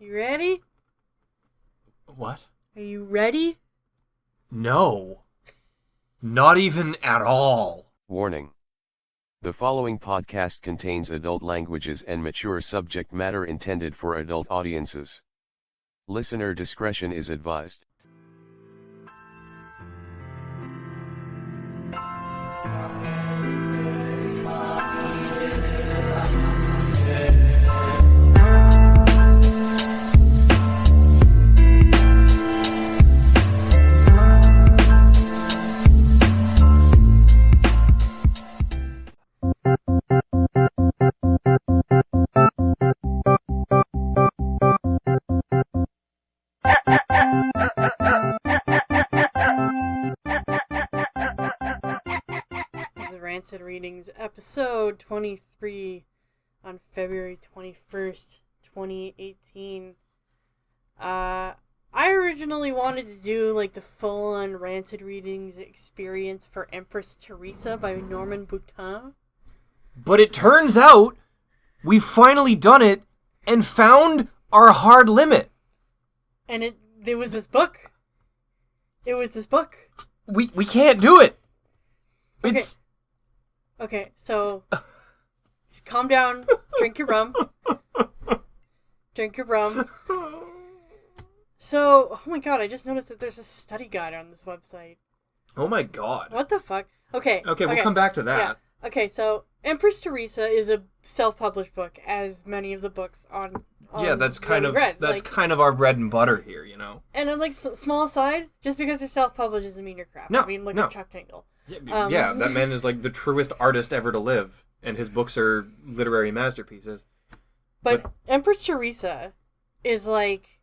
You ready? What? Are you ready? No. Not even at all. Warning. The following podcast contains adult languages and mature subject matter intended for adult audiences. Listener discretion is advised. Rancid Readings, episode 23 on February 21st, 2018. I originally wanted to do like the full-on Rancid Readings experience for Empress Theresa by Norman Boutin. But it turns out we've finally done it and found our hard limit. And it was this book. It was this book. We can't do it. Okay. It's... Okay, so calm down, drink your rum. Drink your rum. So, oh my god, I just noticed that there's a study guide on this website. Oh my god. What the fuck? Okay, we'll come back to that. Yeah. Okay, so Empress Theresa is a self-published book, as many of the books on yeah, that's kind of read. that's kind of our bread and butter here, you know. And small aside, just because they're self-published doesn't mean you're crap. No, I mean, look no. at Chuck Tingle. Yeah, that man is like the truest artist ever to live, and his books are literary masterpieces. But Empress Theresa is like,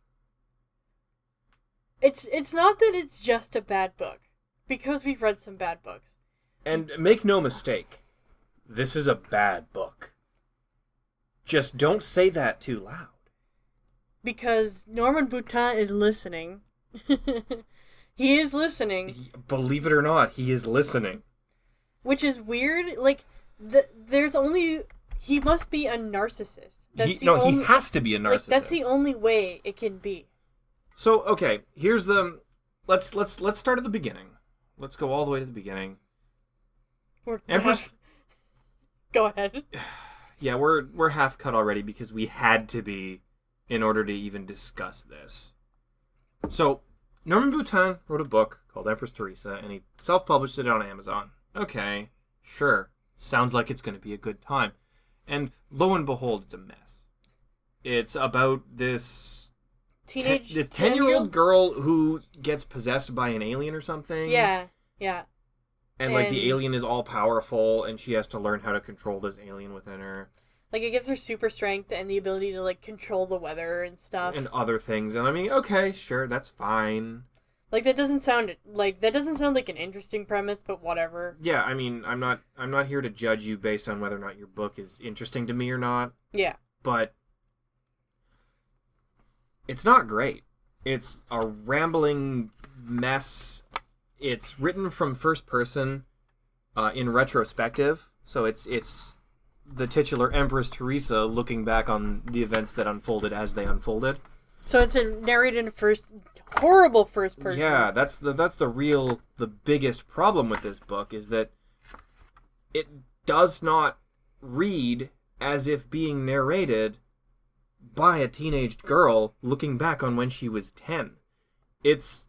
it's not that it's just a bad book, because we've read some bad books. And make no mistake, this is a bad book. Just don't say that too loud. Because Norman Boutin is listening. He is listening. Believe it or not, he is listening. Which is weird. Like, there's only... He must be a narcissist. He has to be a narcissist. Like, that's the only way it can be. So, okay, here's the... Let's start at the beginning. Let's go all the way to the beginning. Empress... Go ahead. Yeah, we're half cut already because we had to be in order to even discuss this. So... Norman Boutin wrote a book called Empress Theresa, and he self-published it on Amazon. Okay, sure. Sounds like it's going to be a good time. And lo and behold, it's a mess. It's about this... Teenage... This 10-year-old girl who gets possessed by an alien or something. Yeah. And like, the alien is all-powerful, and she has to learn how to control this alien within her. Like, it gives her super strength and the ability to, like, control the weather and stuff. And other things. And I mean, okay, sure, that's fine. Like, that doesn't sound like an interesting premise, but whatever. Yeah, I mean, I'm not here to judge you based on whether or not your book is interesting to me or not. Yeah. But it's not great. It's a rambling mess. It's written from first person in retrospective. So it's the titular Empress Theresa looking back on the events that unfolded as they unfolded. So it's narrated in horrible first person. Yeah, that's the biggest problem with this book is that it does not read as if being narrated by a teenage girl looking back on when she was 10. It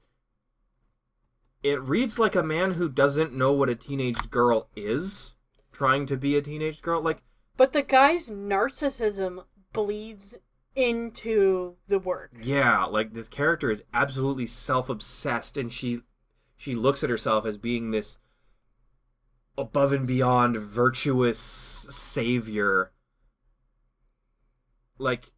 reads like a man who doesn't know what a teenage girl is, trying to be a teenage girl. But the guy's narcissism bleeds into the work. Yeah, like, this character is absolutely self-obsessed, and she looks at herself as being this above and beyond virtuous savior. Like,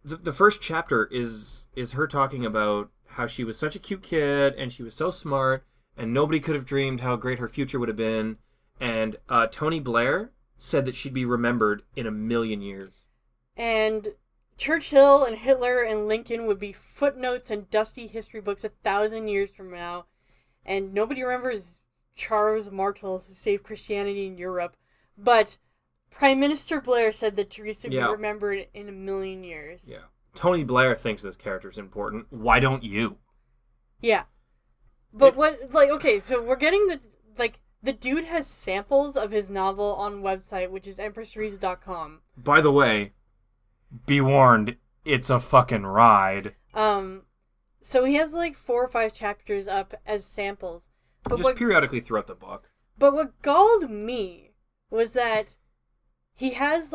the first chapter is her talking about how she was such a cute kid, and she was so smart, and nobody could have dreamed how great her future would have been, and Tony Blair said that she'd be remembered in 1,000,000 years. And Churchill and Hitler and Lincoln would be footnotes in dusty history books 1,000 years from now, and nobody remembers Charles Martel who saved Christianity in Europe, but Prime Minister Blair said that Theresa would be remembered in 1,000,000 years. Yeah. Tony Blair thinks this character's important. Why don't you? Yeah. But okay, so we're getting the dude has samples of his novel on website, which is EmpressTheresa.com. By the way, be warned, it's a fucking ride. So he has 4 or 5 chapters up as samples. But just periodically throughout the book. But what galled me was that he has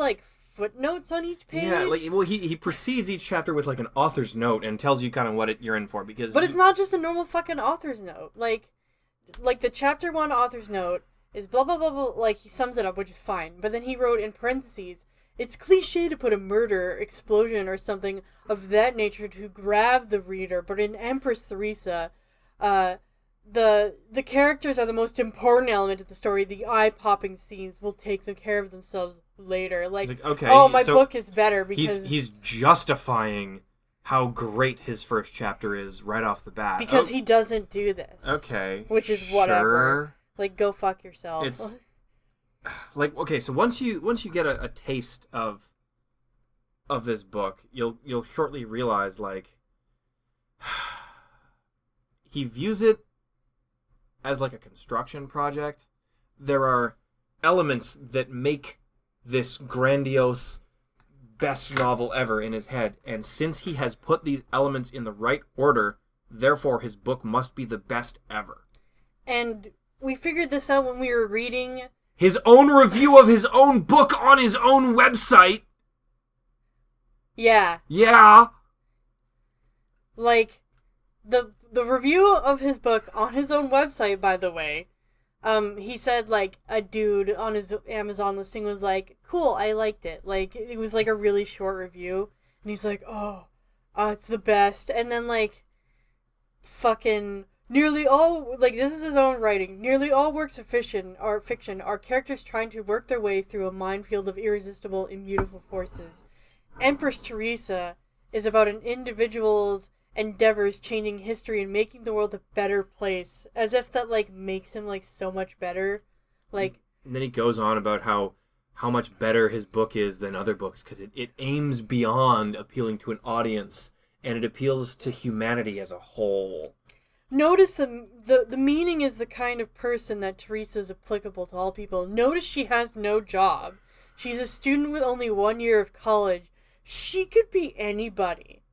footnotes on each page. Yeah, he precedes each chapter with an author's note and tells you kind of what you're in for But it's not just a normal fucking author's note. Like the chapter 1 author's note is blah blah blah blah. He sums it up, which is fine. But then he wrote in parentheses, "It's cliche to put a murder, explosion, or something of that nature to grab the reader, but in Empress Theresa, the characters are the most important element of the story. The eye-popping scenes will take care of themselves later." Okay, my book is better because he's justifying how great his first chapter is right off the bat. Because he doesn't do this. Okay. Which is whatever. Go fuck yourself. It's okay, so once you get a taste of this book, you'll shortly realize he views it as a construction project. There are elements that make this grandiose best novel ever in his head, and since he has put these elements in the right order, therefore his book must be the best ever. And we figured this out when we were reading his own review of his own book on his own website. Yeah. Yeah. The review of his book on his own website, by the way, he said a dude on his Amazon listing was cool, I liked it. It was a really short review, and he's it's the best. And then fucking nearly all this is his own writing. Nearly all works of fiction are characters trying to work their way through a minefield of irresistible, immutable forces. Empress Theresa is about an individual's endeavors changing history and making the world a better place, as if that makes him so much better. And then he goes on about how much better his book is than other books because it aims beyond appealing to an audience and it appeals to humanity as a whole. Notice the meaning is the kind of person that Theresa is applicable to all people. Notice she has no job. She's a student with only 1 year of college. She could be anybody.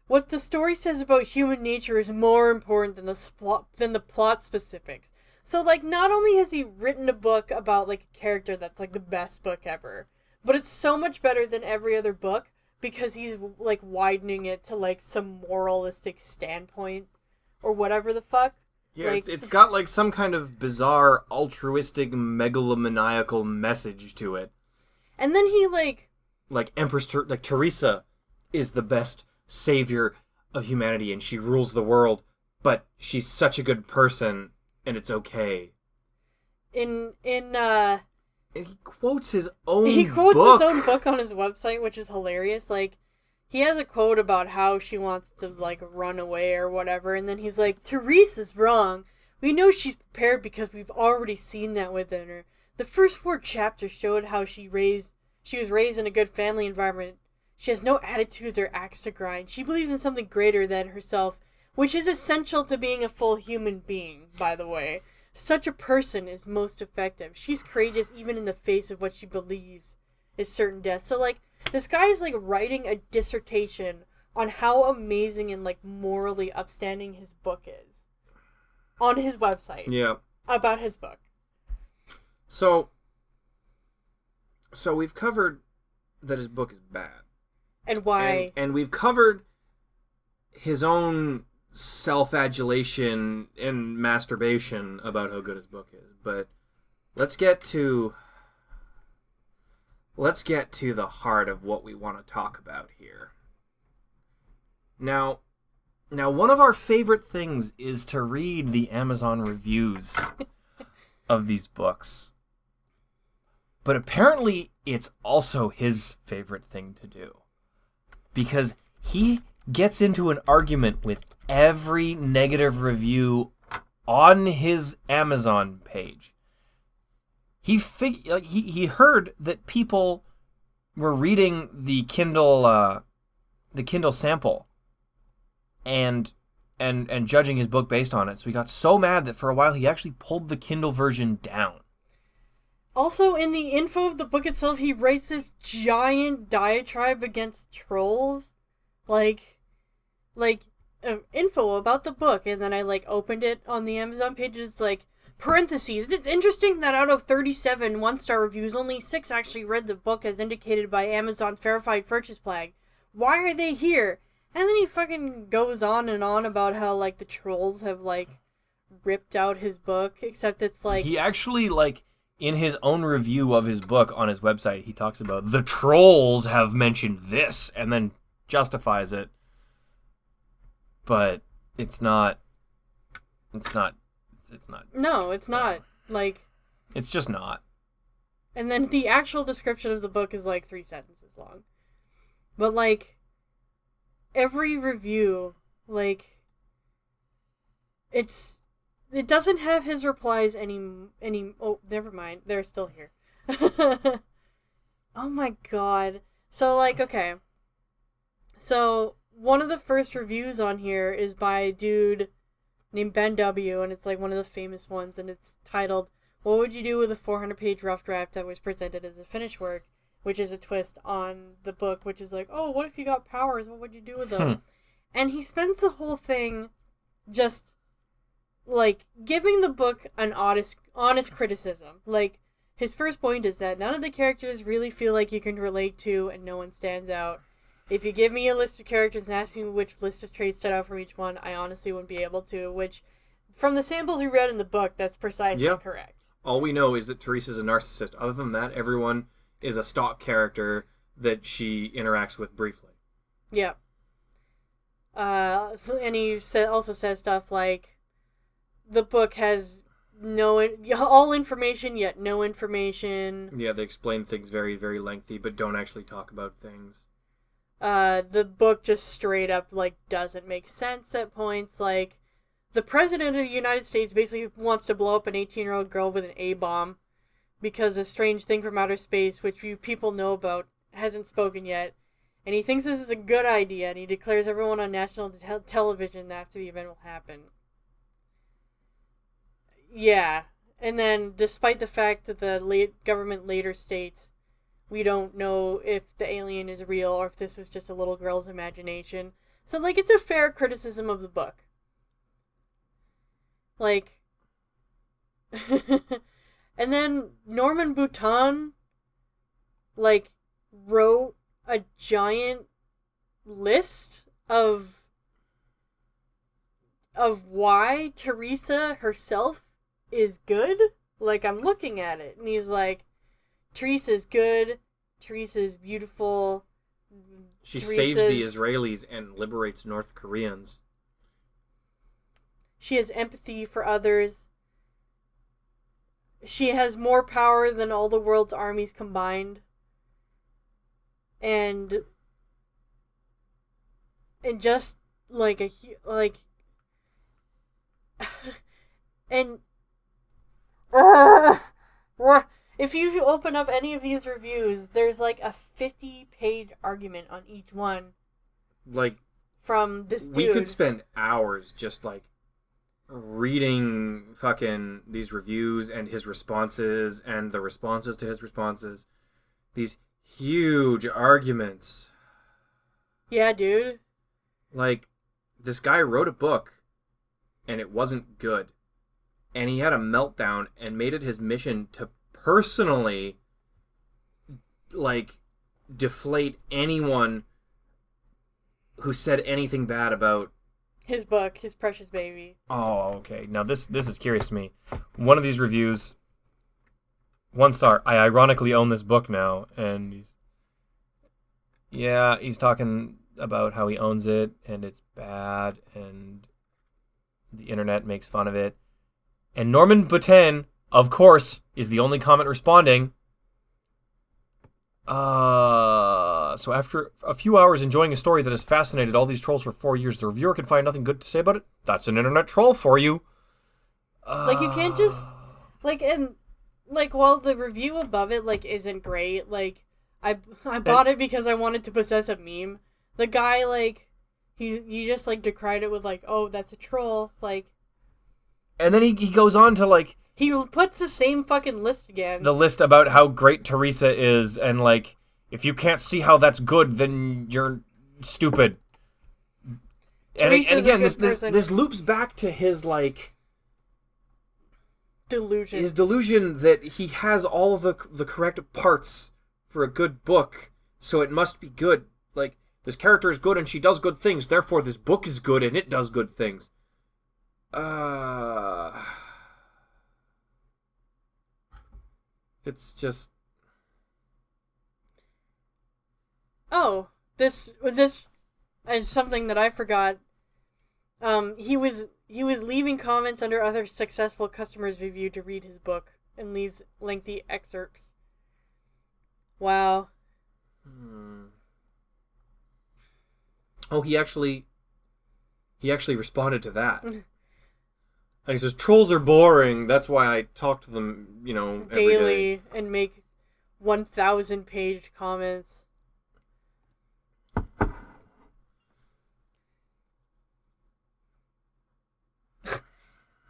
What the story says about human nature is more important than the plot specifics. So, not only has he written a book about, a character that's, the best book ever, but it's so much better than every other book because he's, widening it to, some moralistic standpoint or whatever the fuck. Yeah, it's got, some kind of bizarre, altruistic, megalomaniacal message to it. And then he, Empress Theresa is the best savior of humanity and she rules the world, but she's such a good person and it's okay. And he quotes his own his own book on his website, which is hilarious. He has a quote about how she wants to run away or whatever, and then he's Teresa's wrong. We know she's prepared because we've already seen that within her. The first 4 chapters showed how she was raised in a good family environment. She has no attitudes or axe to grind. She believes in something greater than herself, which is essential to being a full human being, by the way. Such a person is most effective. She's courageous even in the face of what she believes is certain death. So, this guy is, writing a dissertation on how amazing and, morally upstanding his book is. On his website. Yeah. About his book. So we've covered that his book is bad. And why? And we've covered his own self-adulation and masturbation about how good his book is. But let's get to the heart of what we want to talk about here. Now one of our favorite things is to read the Amazon reviews of these books. But apparently it's also his favorite thing to do. Because he gets into an argument with every negative review on his Amazon page. He heard that people were reading the Kindle the Kindle sample and judging his book based on it. So he got so mad that for a while he actually pulled the Kindle version down. Also, in the info of the book itself, he writes this giant diatribe against trolls. Info about the book, and then I, opened it on the Amazon page, and it's parentheses, it's interesting that out of 37 one-star reviews, only 6 actually read the book as indicated by Amazon's verified purchase flag. Why are they here? And then he fucking goes on and on about how, the trolls have, ripped out his book, except it's, He actually, in his own review of his book on his website, he talks about, the trolls have mentioned this, and then justifies it. But it's not. No, it's not. It's just not. And then the actual description of the book is 3 sentences long. But every review, it doesn't have his replies any oh, never mind. They're still here. Oh my god. So okay. So one of the first reviews on here is by a dude named Ben W, and it's one of the famous ones, and it's titled, "What would you do with a 400-page rough draft that was presented as a finished work?" Which is a twist on the book, which is oh, what if you got powers? What would you do with them? And he spends the whole thing just, giving the book an honest criticism. His first point is that none of the characters really feel like you can relate to, and no one stands out. If you give me a list of characters and ask me which list of traits stood out from each one, I honestly wouldn't be able to, which, from the samples we read in the book, that's precisely correct. All we know is that Teresa's a narcissist. Other than that, everyone is a stock character that she interacts with briefly. Yeah. And he also says stuff like, the book has all information, yet no information. Yeah, they explain things very, very lengthy, but don't actually talk about things. The book just straight up, doesn't make sense at points. The president of the United States basically wants to blow up an 18-year-old girl with an A-bomb because a strange thing from outer space, which few people know about, hasn't spoken yet. And he thinks this is a good idea, and he declares everyone on national television after the event will happen. Yeah. And then, despite the fact that the government later states, we don't know if the alien is real or if this was just a little girl's imagination. So, it's a fair criticism of the book. And then Norman Boutin, wrote a giant list of why Theresa herself is good. I'm looking at it, and he's Teresa's good, Teresa's beautiful. She saves the Israelis and liberates North Koreans. She has empathy for others. She has more power than all the world's armies combined. And just and if you open up any of these reviews, there's a 50-page argument on each one. From this dude. We could spend hours just reading fucking these reviews and his responses and the responses to his responses. These huge arguments. Yeah, dude. This guy wrote a book and it wasn't good. And he had a meltdown and made it his mission to personally deflate anyone who said anything bad about his book, his precious baby. Oh, okay. Now this is curious to me. One of these reviews, 1 star. I ironically own this book now, and he's talking about how he owns it and it's bad and the internet makes fun of it. And Norman Boutin, of course, is the only comment responding. So after a few hours enjoying a story that has fascinated all these trolls for 4 years, the reviewer can find nothing good to say about it? That's an internet troll for you. You can't just... while the review above it, isn't great, I bought it because I wanted to possess a meme. The guy, like, you just, like, decried it with, like, oh, that's a troll, like... And then he goes on to, like... He puts the same fucking list again. The list about how great Theresa is, and, like, if you can't see how that's good, then you're stupid. And again, this loops back to his, like... Delusion. His delusion that he has all of the correct parts for a good book, so it must be good. Like, this character is good and she does good things, therefore this book is good and it does good things. It's just... Oh, this is something that I forgot. He was leaving comments under other successful customers' review to read his book, and leaves lengthy excerpts. Wow. Oh, he actually responded to that. And he says, trolls are boring, that's why I talk to them, every daily day. And make 1,000-page comments.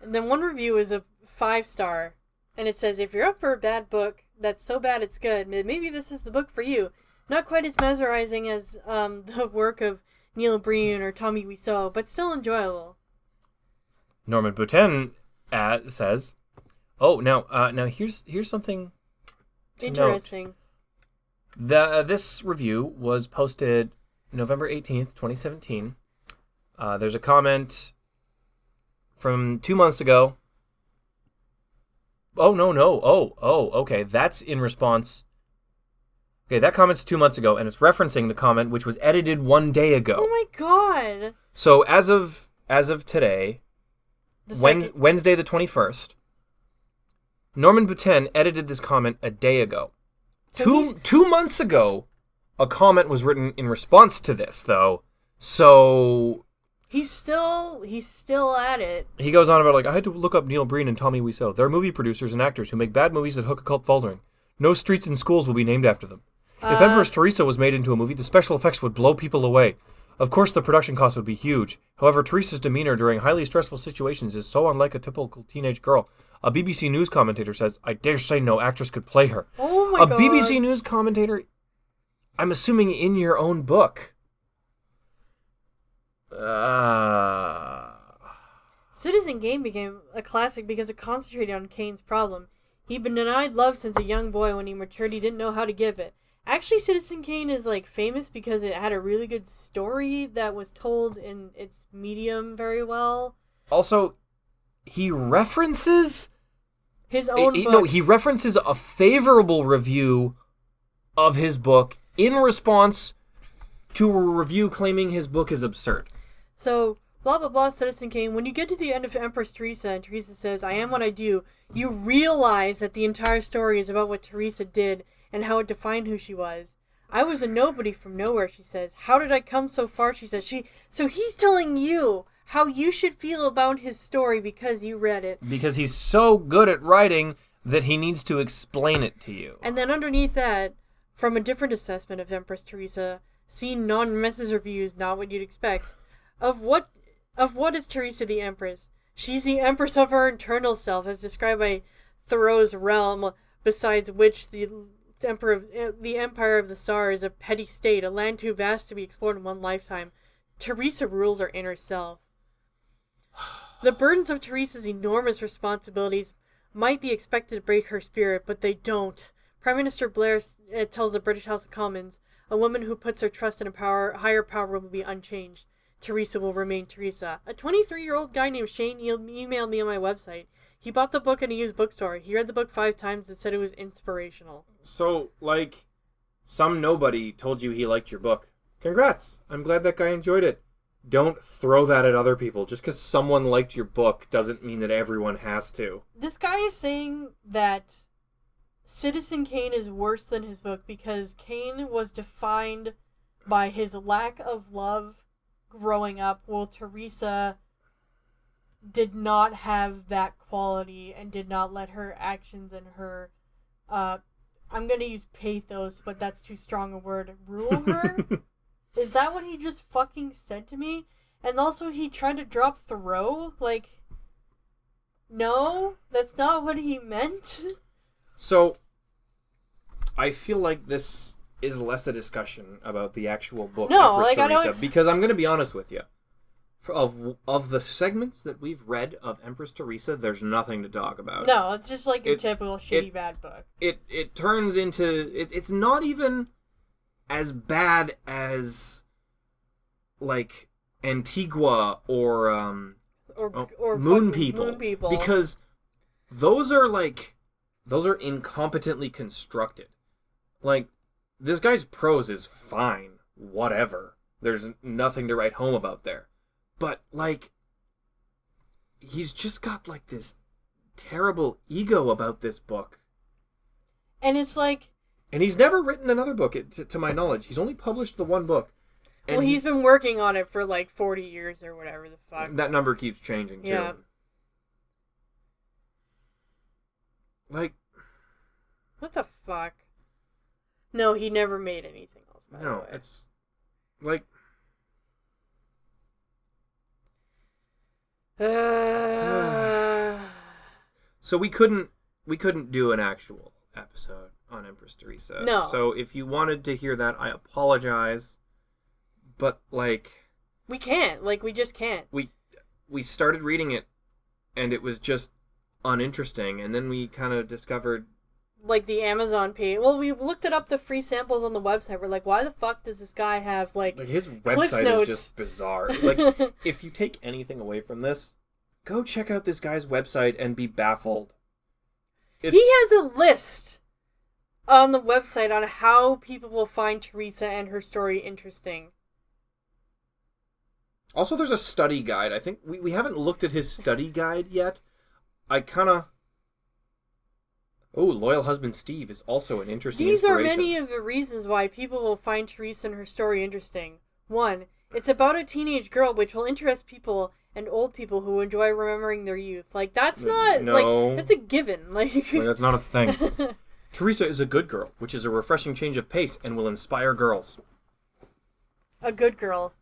And then one review is a 5-star, and it says, if you're up for a bad book that's so bad it's good, maybe this is the book for you. Not quite as mesmerizing as the work of Neil Breen or Tommy Wiseau, but still enjoyable. Norman Boutin says, "Oh, now here's something interesting. This review was posted November 18th, 2017. There's a comment from 2 months ago. Oh, no. Okay. That's in response. Okay, that comment's 2 months ago, and it's referencing the comment which was edited 1 day ago. Oh my god. So as of today, Wednesday the 21st, Norman Boutin edited this comment a day ago. So 2 months ago, a comment was written in response to this, though. So he's still at it. He goes on about, like, I had to look up Neil Breen and Tommy Wiseau. They're movie producers and actors who make bad movies that hook a cult following. No streets and schools will be named after them. If Empress Theresa was made into a movie, the special effects would blow people away. Of course, the production cost would be huge. However, Theresa's demeanor during highly stressful situations is so unlike a typical teenage girl. A BBC News commentator says, I dare say no actress could play her. Oh my god. A BBC News commentator, I'm assuming in your own book. Citizen Kane became a classic because it concentrated on Kane's problem. He'd been denied love since a young boy. When he matured, he didn't know how to give it. Actually, Citizen Kane is, like, famous because it had a really good story that was told in its medium very well. Also, he references his own book. No, he references a favorable review of his book in response to a review claiming his book is absurd. So, blah, blah, blah, Citizen Kane. When you get to the end of Empress Theresa and Theresa says, I am what I do, you realize that the entire story is about what Theresa did and how it defined who she was. I was a nobody from nowhere, she says. How did I come so far, she says. So he's telling you how you should feel about his story because you read it. Because he's so good at writing that he needs to explain it to you. And then underneath that, from a different assessment of Empress Theresa, see non-messes reviews, not what you'd expect, of what is Theresa the Empress? She's the Empress of her internal self, as described by Thoreau's realm, besides which the Empire of the Tsar is a petty state, a land too vast to be explored in one lifetime. Theresa rules her inner self. The burdens of Theresa's enormous responsibilities might be expected to break her spirit, but they don't. Prime Minister Blair tells the British House of Commons, a woman who puts her trust in a higher power will be unchanged. Theresa will remain Theresa. A 23-year-old guy named Shane emailed me on my website. He bought the book in a used bookstore. He read the book 5 times and said it was inspirational. So, like, some nobody told you he liked your book. Congrats. I'm glad that guy enjoyed it. Don't throw that at other people. Just because someone liked your book doesn't mean that everyone has to. This guy is saying that Citizen Kane is worse than his book because Kane was defined by his lack of love growing up, while Theresa did not have that quality and did not let her actions and her, I'm going to use pathos, but that's too strong a word, rule her. Is that what he just fucking said to me? And also he tried to drop Thoreau? Like, no, that's not what he meant. So, I feel like this is less a discussion about the actual book, No, Empress like, Theresa, because I'm going to be honest with you. Of the segments that we've read of Empress Theresa, there's nothing to talk about. No, it's just like a typical shitty bad book. It turns into... It's not even as bad as, like, Antigua or Moon People. Moon People. Because those are incompetently constructed. Like, this guy's prose is fine. Whatever. There's nothing to write home about there. But, like, he's just got, like, this terrible ego about this book. And it's like... And he's never written another book, to my knowledge. He's only published the one book. And well, he's been working on it for, like, 40 years or whatever the fuck. That number keeps changing, too. Yeah. Like... What the fuck? No, he never made anything else, by the way. It's... Like... So we couldn't do an actual episode on Empress Theresa. No. So if you wanted to hear that, I apologize. But like we can't. Like we just can't. We started reading it and it was just uninteresting, and then we kind of discovered like the Amazon page. Well, we looked it up, the free samples on the website. We're like, why the fuck does this guy have like his website is just bizarre. Like, if you take anything away from this, go check out this guy's website and be baffled. He has a list on the website on how people will find Theresa and her story interesting. Also, there's a study guide. I think we haven't looked at his study guide yet. I kind of... Oh, Loyal Husband Steve is also an interesting inspiration. These are many of the reasons why people will find Theresa and her story interesting. 1. It's about a teenage girl, which will interest people and old people who enjoy remembering their youth. Like, that's not... No. Like, that's a given. Like that's not a thing. Theresa is a good girl, which is a refreshing change of pace and will inspire girls. A good girl.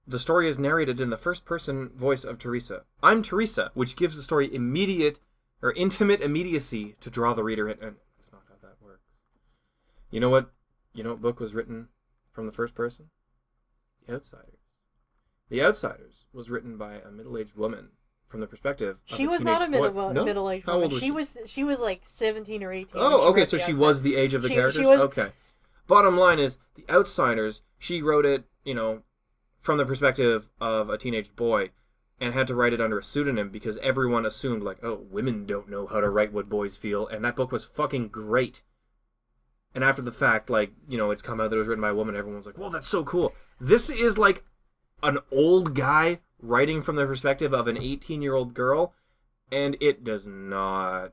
The story is narrated in the first-person voice of Theresa. I'm Theresa, which gives the story intimate immediacy to draw the reader in. And that's not how that works. You know what book was written from the first person? The Outsiders. The Outsiders was written by a middle-aged woman from the perspective of she was not a middle-aged How woman. old was she was like 17 or 18. Oh, okay, so she was the age of the characters? Okay. Bottom line is, The Outsiders, she wrote it, from the perspective of a teenage boy, and had to write it under a pseudonym because everyone assumed, like, oh, women don't know how to write what boys feel, and that book was fucking great. And after the fact, like, it's come out that it was written by a woman, everyone's like, whoa, that's so cool. This is, like, an old guy writing from the perspective of an 18-year-old girl, and it does not...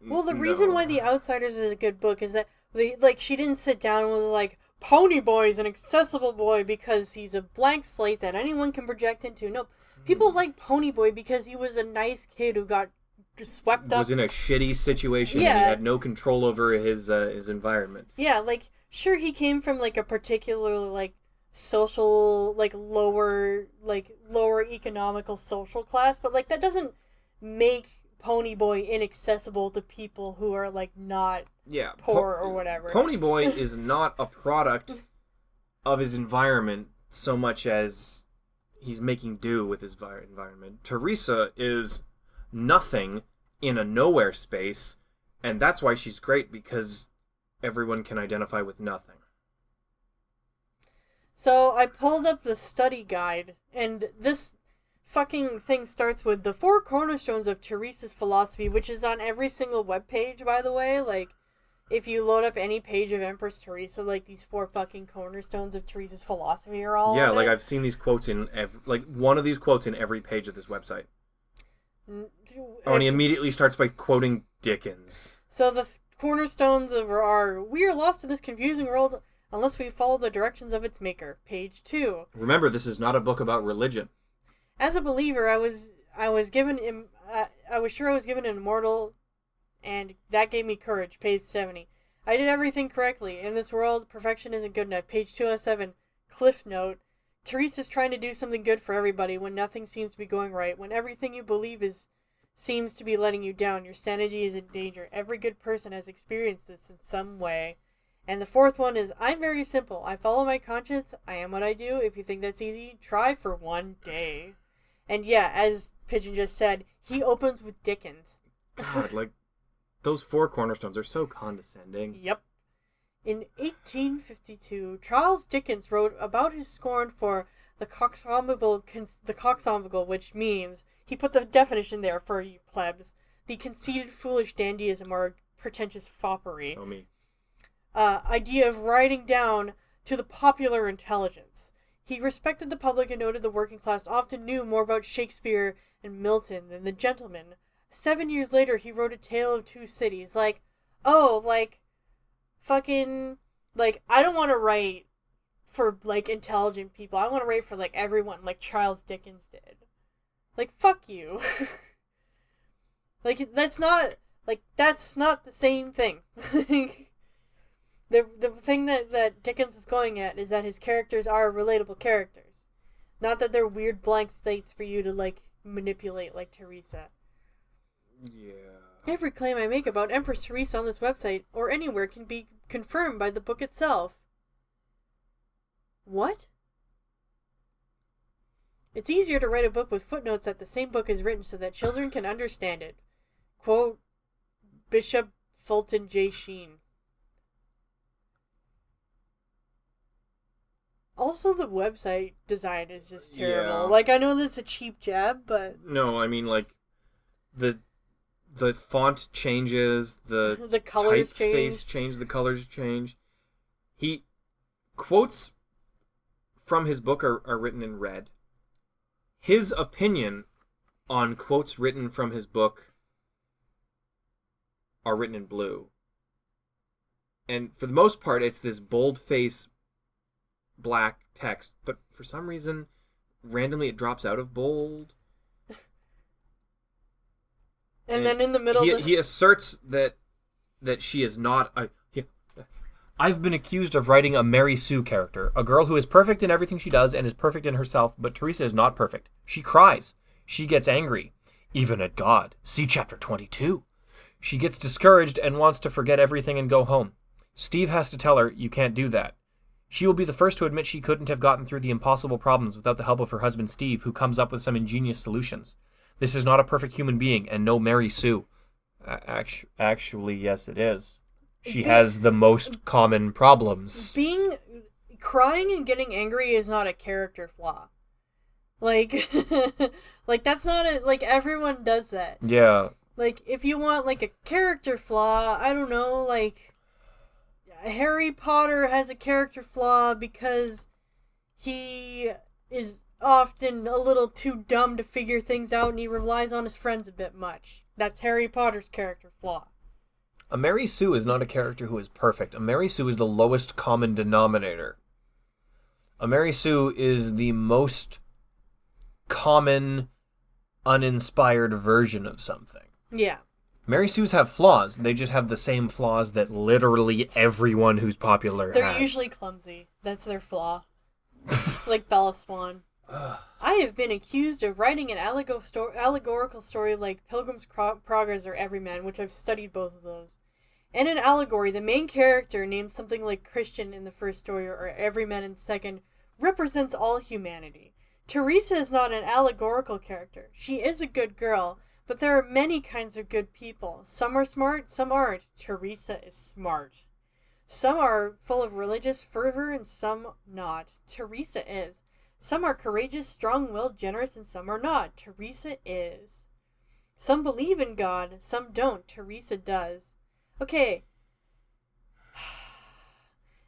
Well, the reason why The Outsiders is a good book is that, she didn't sit down and was like, Pony Boy is an accessible boy because he's a blank slate that anyone can project into. No, people like Pony Boy because he was a nice kid who got just swept up. Was in a shitty situation and he had no control over his environment. Yeah, like, sure, he came from, like, a particular, like, social, like, lower economical social class, but, like, that doesn't make Pony Boy inaccessible to people who are, like, not poor or whatever. Pony Boy is not a product of his environment so much as he's making do with his environment. Theresa is nothing in a nowhere space, and that's why she's great, because everyone can identify with nothing. So I pulled up the study guide, and this fucking thing starts with the 4 cornerstones of Theresa's philosophy, which is on every single webpage, by the way. Like, if you load up any page of Empress Theresa, like, these 4 fucking cornerstones of Theresa's philosophy are all on like, it. I've seen these quotes in one of these quotes in every page of this website. And he immediately starts by quoting Dickens. So the cornerstones are, we are lost in this confusing world unless we follow the directions of its maker. Page 2. Remember, this is not a book about religion. As a believer, I was sure I was given an immortal, and that gave me courage. Page 70. I did everything correctly. In this world, perfection isn't good enough. Page 207, Cliff Note. Teresa's trying to do something good for everybody when nothing seems to be going right. When everything you believe seems to be letting you down. Your sanity is in danger. Every good person has experienced this in some way. And the fourth one is, I'm very simple. I follow my conscience. I am what I do. If you think that's easy, try for one day. And yeah, as Pigeon just said, he opens with Dickens. God, like, those 4 cornerstones are so condescending. Yep. In 1852, Charles Dickens wrote about his scorn for the coxswabigal, which means, he put the definition there for you plebs, the conceited foolish dandyism or pretentious foppery. So me. Idea of writing down to the popular intelligence. He respected the public and noted the working class often knew more about Shakespeare and Milton than the gentleman. 7 years later, he wrote A Tale of Two Cities. Like, oh, like, fucking, like, I don't want to write for, like, intelligent people. I want to write for, like, everyone, like Charles Dickens did. Like, fuck you. Like, that's not the same thing. The thing that Dickens is going at is that his characters are relatable characters. Not that they're weird blank states for you to, like, manipulate like Theresa. Yeah. Every claim I make about Empress Theresa on this website or anywhere can be confirmed by the book itself. What? It's easier to write a book with footnotes that the same book is written so that children can understand it. Quote, Bishop Fulton J. Sheen. Also, the website design is just terrible. Yeah. Like, I know this is a cheap jab, but... No, I mean, like, the font changes, the colors change, the colors change. He quotes from his book are written in red. His opinion on quotes written from his book are written in blue. And for the most part, it's this boldface black text, but for some reason, randomly it drops out of bold. And then in the middle... He asserts that she is not... I've been accused of writing a Mary Sue character, a girl who is perfect in everything she does and is perfect in herself, but Theresa is not perfect. She cries. She gets angry. Even at God. See chapter 22. She gets discouraged and wants to forget everything and go home. Steve has to tell her, you can't do that. She will be the first to admit she couldn't have gotten through the impossible problems without the help of her husband Steve, who comes up with some ingenious solutions. This is not a perfect human being, and no Mary Sue. Actually, yes, it is. She has the most common problems. Crying and getting angry is not a character flaw. Like, like, that's not like, everyone does that. Yeah. Like, if you want, like, a character flaw, I don't know, like... Harry Potter has a character flaw because he is often a little too dumb to figure things out and he relies on his friends a bit much. That's Harry Potter's character flaw. A Mary Sue is not a character who is perfect. A Mary Sue is the lowest common denominator. A Mary Sue is the most common, uninspired version of something. Yeah. Mary Sues have flaws. They just have the same flaws that literally everyone who's popular has. They're usually clumsy. That's their flaw. Like Bella Swan. I have been accused of writing an allegorical story like Pilgrim's Progress or Everyman, which I've studied both of those. In an allegory, the main character, named something like Christian in the first story or Everyman in the second, represents all humanity. Theresa is not an allegorical character. She is a good girl. But there are many kinds of good people. Some are smart, some aren't. Theresa is smart. Some are full of religious fervor and some not. Theresa is. Some are courageous, strong-willed, generous, and some are not. Theresa is. Some believe in God, some don't. Theresa does. Okay.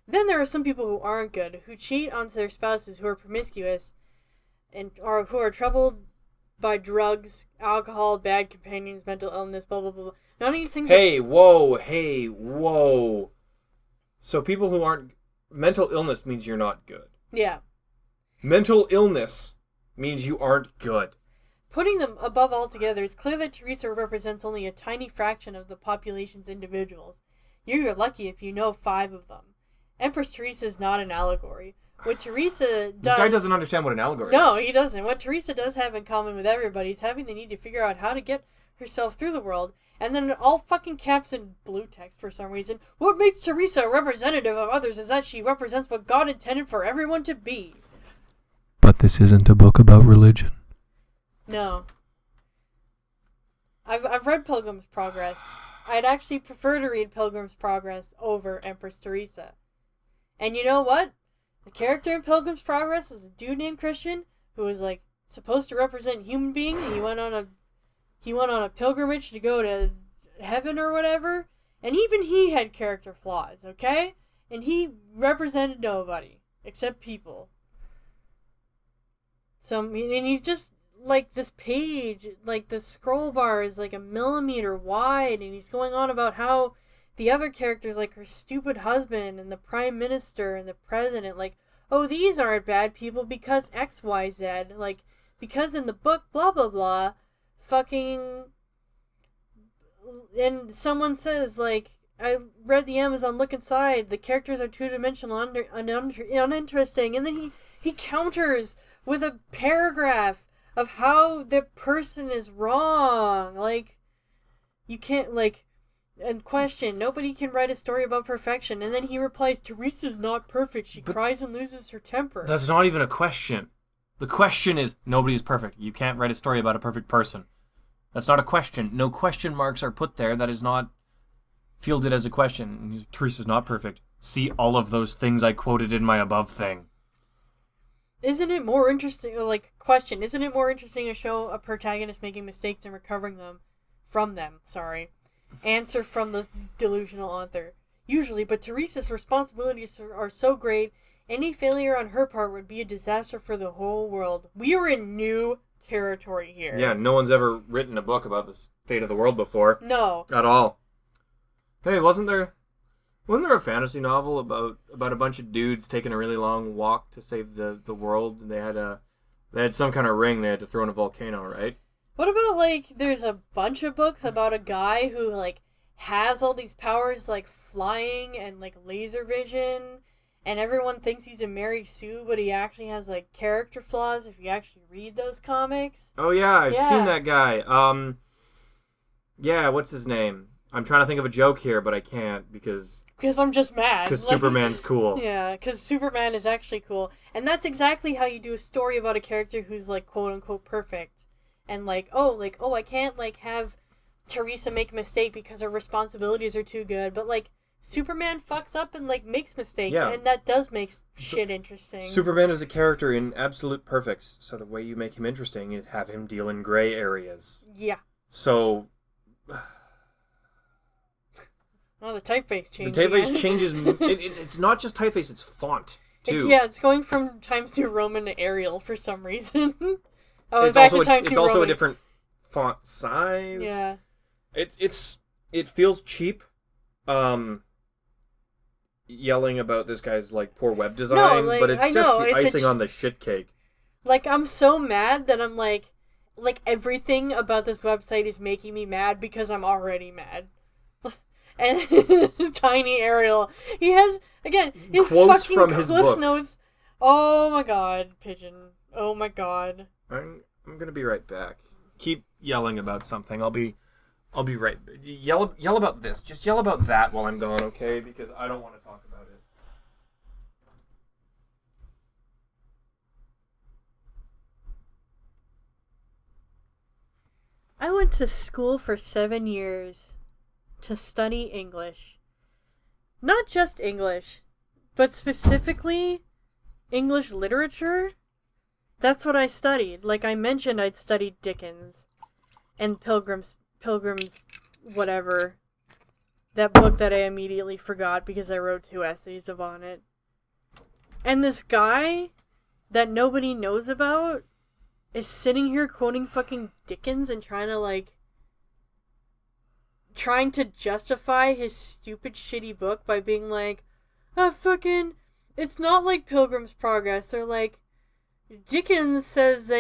Then there are some people who aren't good, who cheat on their spouses, who are promiscuous, or who are troubled by drugs, alcohol, bad companions, mental illness, blah, blah, blah. None of these things... Hey, whoa. So people who aren't... Mental illness means you're not good. Yeah. Mental illness means you aren't good. Putting them above all together, it's clear that Theresa represents only a tiny fraction of the population's individuals. You're lucky if you know 5 of them. Empress Theresa is not an allegory. What Theresa does... This guy doesn't understand what an allegory is. No, he doesn't. What Theresa does have in common with everybody is having the need to figure out how to get herself through the world, and then all fucking caps in blue text for some reason. What makes Theresa a representative of others is that she represents what God intended for everyone to be. But this isn't a book about religion. No. I've read Pilgrim's Progress. I'd actually prefer to read Pilgrim's Progress over Empress Theresa. And you know what? The character in Pilgrim's Progress was a dude named Christian who was like supposed to represent human being, and he went on a pilgrimage to go to heaven or whatever, and even he had character flaws, okay? And he represented nobody except people. So, and he's just like this page, like the scroll bar is like a millimeter wide, and he's going on about how the other characters, like her stupid husband and the prime minister and the president, like, oh, these aren't bad people because XYZ, like, because in the book, blah, blah, blah, fucking, and someone says, like, I read the Amazon, look inside, the characters are two-dimensional, uninteresting, and then he counters with a paragraph of how the person is wrong, like, you can't, like, and question, nobody can write a story about perfection. And then he replies, Teresa's not perfect. She cries and loses her temper. That's not even a question. The question is, nobody's perfect. You can't write a story about a perfect person. That's not a question. No question marks are put there. That is not fielded as a question. Teresa's not perfect. See all of those things I quoted in my above thing. Isn't it more interesting, question, isn't it more interesting to show a protagonist making mistakes and recovering from them, answer from the delusional author. Usually, but Teresa's responsibilities are so great, any failure on her part would be a disaster for the whole world. We are in new territory here. Yeah, no one's ever written a book about the state of the world before. No. At all. Hey, wasn't there a fantasy novel about a bunch of dudes taking a really long walk to save the world, and they had some kind of ring they had to throw in a volcano, right? What about, there's a bunch of books about a guy who, has all these powers, flying and, laser vision, and everyone thinks he's a Mary Sue, but he actually has, character flaws if you actually read those comics? Oh, yeah, I've seen that guy. Yeah, what's his name? I'm trying to think of a joke here, but I can't, because I'm just mad. Because Superman's cool. Yeah, because Superman is actually cool. And that's exactly how you do a story about a character who's, quote-unquote perfect. And I can't have Theresa make a mistake because her responsibilities are too good. But Superman fucks up and makes mistakes, and that does make shit interesting. Superman is a character in absolute perfects, so the way you make him interesting is have him deal in gray areas. Yeah. So. Oh, the typeface changes. The typeface changes. It's not just typeface; it's font too. It's going from Times New Roman to Arial for some reason. Oh, it's also a different font size. Yeah. It feels cheap. Yelling about this guy's poor web design, but it's just the icing on the shit cake. I'm so mad that I'm everything about this website is making me mad because I'm already mad. And tiny Ariel, he has his quotes fucking from his book. Notes. Oh my god, Pigeon. Oh my god. I'm gonna be right back. Keep yelling about something. I'll be right. Yell about this. Just yell about that while I'm gone, okay? Because I don't want to talk about it. I went to school for 7 years to study English. Not just English, but specifically English literature. That's what I studied. Like I mentioned, I'd studied Dickens and Pilgrim's whatever. That book that I immediately forgot because I wrote 2 essays on it. And this guy that nobody knows about is sitting here quoting fucking Dickens and trying to justify his stupid shitty book by being like, it's not like Pilgrim's Progress, or Dickens says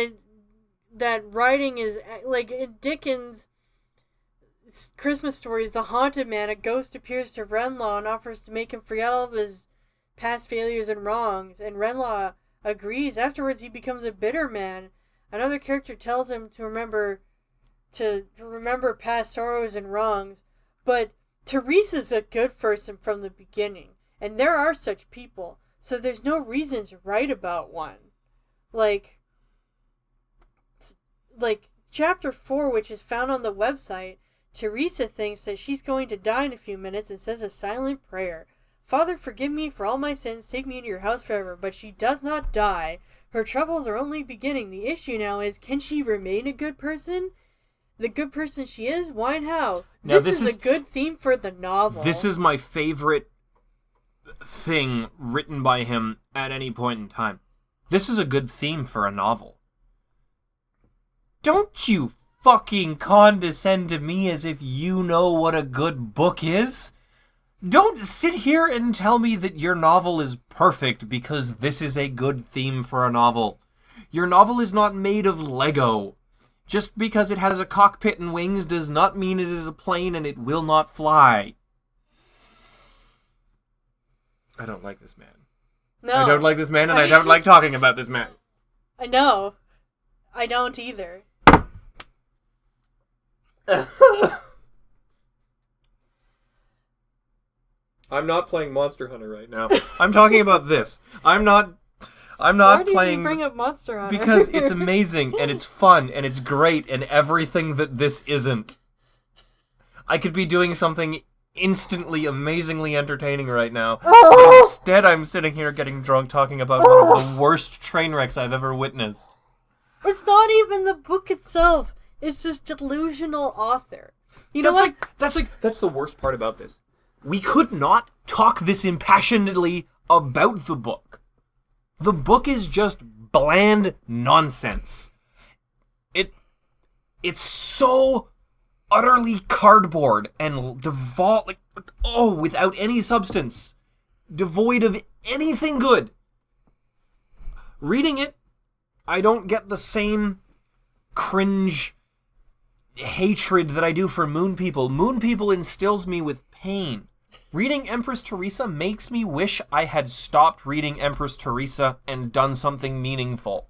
that writing is, Dickens Christmas stories, the haunted man, a ghost appears to Renlaw and offers to make him forget all of his past failures and wrongs, and Renlaw agrees. Afterwards, he becomes a bitter man. Another character tells him to remember past sorrows and wrongs, but Theresa's a good person from the beginning, and there are such people, so there's no reason to write about one. Like Chapter 4, which is found on the website, Theresa thinks that she's going to die in a few minutes and says a silent prayer. Father, forgive me for all my sins, take me into your house forever, but she does not die. Her troubles are only beginning. The issue now is, can she remain a good person? The good person she is? Why and how? Now, this is a good theme for the novel. This is my favorite thing written by him at any point in time. This is a good theme for a novel. Don't you fucking condescend to me as if you know what a good book is. Don't sit here and tell me that your novel is perfect because this is a good theme for a novel. Your novel is not made of Lego. Just because it has a cockpit and wings does not mean it is a plane and it will not fly. I don't like this man. No. I don't like this man, and I don't like talking about this man. I know. I don't either. I'm not playing Monster Hunter right now. I'm talking about this. I'm not Why playing. Did you bring up Monster Hunter? Because it's amazing and it's fun and it's great and everything that this isn't. I could be doing something instantly, amazingly entertaining right now. But instead, I'm sitting here getting drunk talking about one of the worst train wrecks I've ever witnessed. It's not even the book itself. It's this delusional author. You know what? That's the worst part about this. We could not talk this impassionedly about the book. The book is just bland nonsense. It's so utterly cardboard and without any substance, devoid of anything good. Reading it, I don't get the same cringe hatred that I do for Moon People. Moon People instills me with pain. Reading Empress Theresa makes me wish I had stopped reading Empress Theresa and done something meaningful.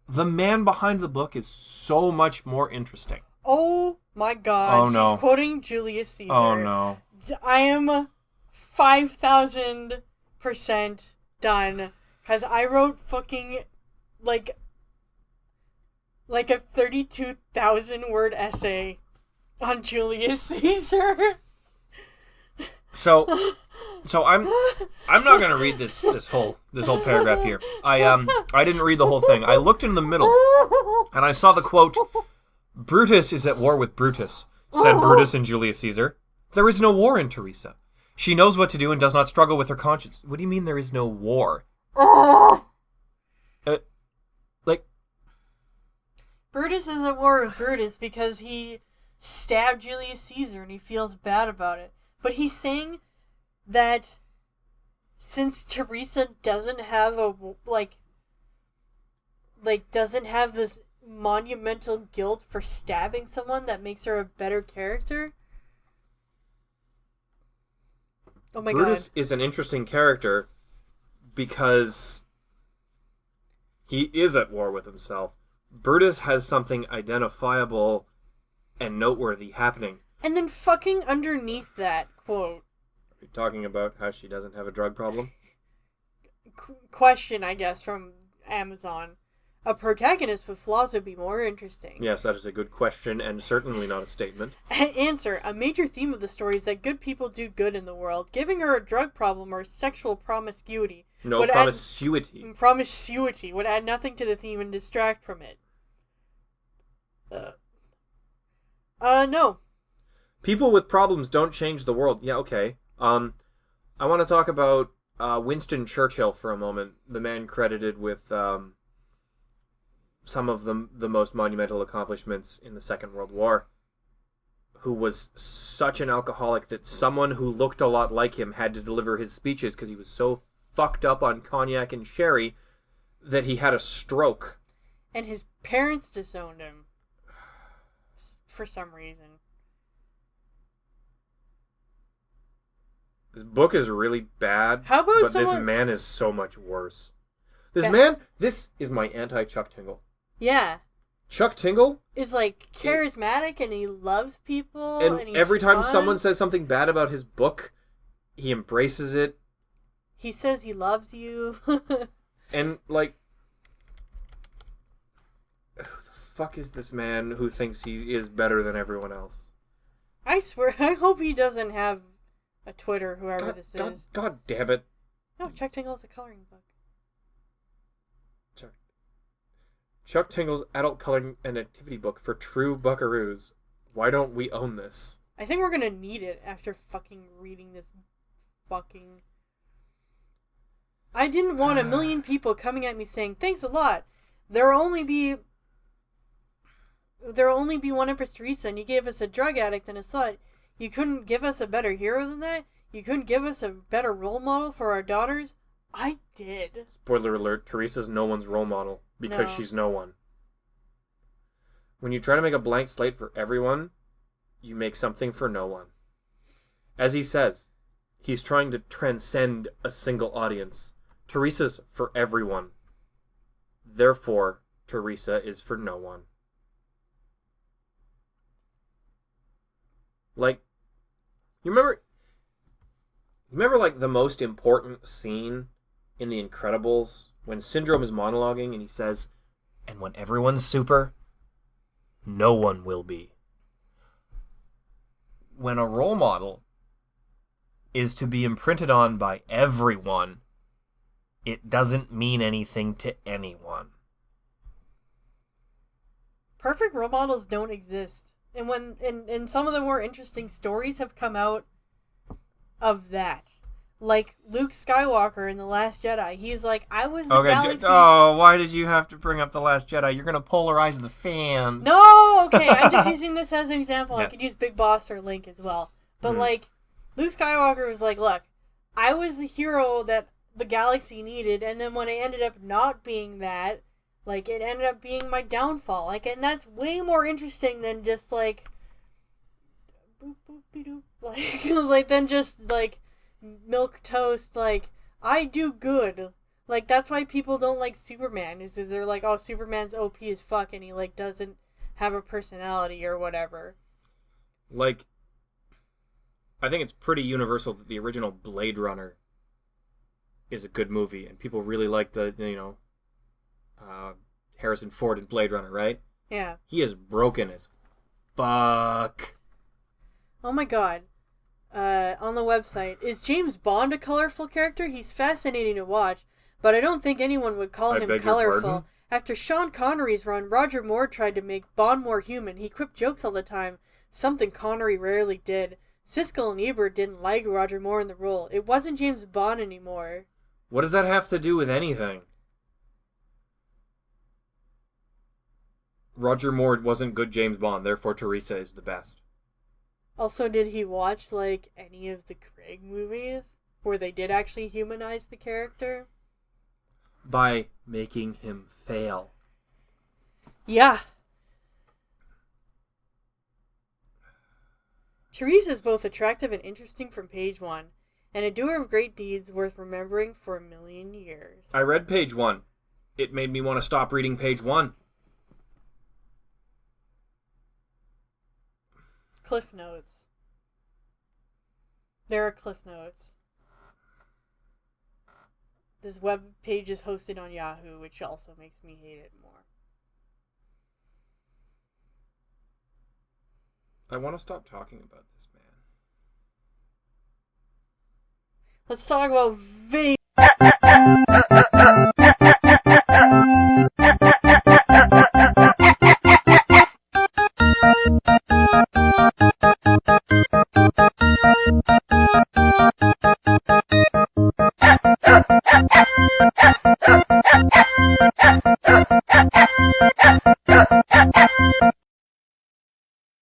The man behind the book is so much more interesting. Oh my god. Oh no. He's quoting Julius Caesar. Oh no. I am 5,000% done. Because I wrote fucking like a 32,000 word essay on Julius Caesar. So I'm not gonna read this whole paragraph here. I didn't read the whole thing. I looked in the middle and I saw the quote, "Brutus is at war with Brutus," said Brutus and Julius Caesar. "There is no war in Theresa. She knows what to do and does not struggle with her conscience." What do you mean there is no war? Brutus is at war with Brutus because he stabbed Julius Caesar and he feels bad about it. But he's saying that since Theresa doesn't have doesn't have this monumental guilt for stabbing someone, that makes her a better character. Oh my god. Brutus is an interesting character because he is at war with himself. Brutus has something identifiable and noteworthy happening. And then fucking underneath that quote. Are you talking about how she doesn't have a drug problem? Question, I guess, from Amazon. A protagonist with flaws would be more interesting. Yes, that is a good question and certainly not a statement. Answer. A major theme of the story is that good people do good in the world. Giving her a drug problem or sexual promiscuity. No, promiscuity. Promiscuity would add nothing to the theme and distract from it. No. People with problems don't change the world. Yeah, okay. I want to talk about Winston Churchill for a moment. The man credited with some of the most monumental accomplishments in the Second World War, who was such an alcoholic that someone who looked a lot like him had to deliver his speeches because he was so fucked up on cognac and sherry that he had a stroke. And his parents disowned him. for some reason. This book is really bad, How about but someone... this man is so much worse. This Yeah. man, this is my anti-Chuck Tingle. Yeah. Chuck Tingle Is, like, charismatic, and he loves people, and he's every time fun. someone says something bad about his book, he embraces it. He says he loves you. And, like, who the fuck is this man who thinks he is better than everyone else? I swear, I hope he doesn't have a Twitter, whoever this is. God damn it. No, Chuck Tingle's a coloring book. Chuck Tingle's adult coloring and activity book for true buckaroos. Why don't we own this? I think we're gonna need it after fucking reading this fucking... I didn't want a million people coming at me saying, thanks a lot. There'll only be one Empress Theresa, and you gave us a drug addict and a slut. You couldn't give us a better hero than that? You couldn't give us a better role model for our daughters? I did. Spoiler alert, Teresa's no one's role model because No. she's no one. When you try to make a blank slate for everyone, you make something for no one. As he says, he's trying to transcend a single audience. Teresa's for everyone. Therefore, Teresa is for no one. Like, you remember like the most important scene in The Incredibles when Syndrome is monologuing and he says, "And when everyone's super, no one will be." When a role model is to be imprinted on by everyone, it doesn't mean anything to anyone. Perfect role models don't exist. And when and some of the more interesting stories have come out of that. Like Luke Skywalker in The Last Jedi. He's like, I was the galaxy's... why did you have to bring up The Last Jedi? You're going to polarize the fans. No, okay, I'm just using this as an example. Yes. I could use Big Boss or Link as well. But, Mhm. like, Luke Skywalker was like, look, I was the hero that the galaxy needed, and then when I ended up not being that, like, it ended up being my downfall. Like, and that's way more interesting than just, like, boop, boop, be doop. Like, than just, like, milk toast, like, I do good. Like, that's why people don't like Superman, is they're like, oh, Superman's OP as fuck, and he, like, doesn't have a personality or whatever. Like, I think it's pretty universal that the original Blade Runner is a good movie, and people really like the Harrison Ford in Blade Runner, right? Yeah. He is broken as fuck. Oh my god. On the website, is James Bond a colorful character? He's fascinating to watch, but I don't think anyone would call him beg your colorful. pardon? After Sean Connery's run, Roger Moore tried to make Bond more human. He quipped jokes all the time, something Connery rarely did. Siskel and Ebert didn't like Roger Moore in the role. It wasn't James Bond anymore. What does that have to do with anything? Roger Moore wasn't good James Bond, therefore Teresa is the best. Also, did he watch, like, any of the Craig movies? Where they did actually humanize the character? By making him fail. Yeah. Theresa is both attractive and interesting from page 1, and a doer of great deeds worth remembering for 1,000,000 years. I read page 1. It made me want to stop reading page 1. Cliff Notes. There are Cliff Notes. This web page is hosted on Yahoo, which also makes me hate it more. I want to stop talking about this man. Let's talk about video.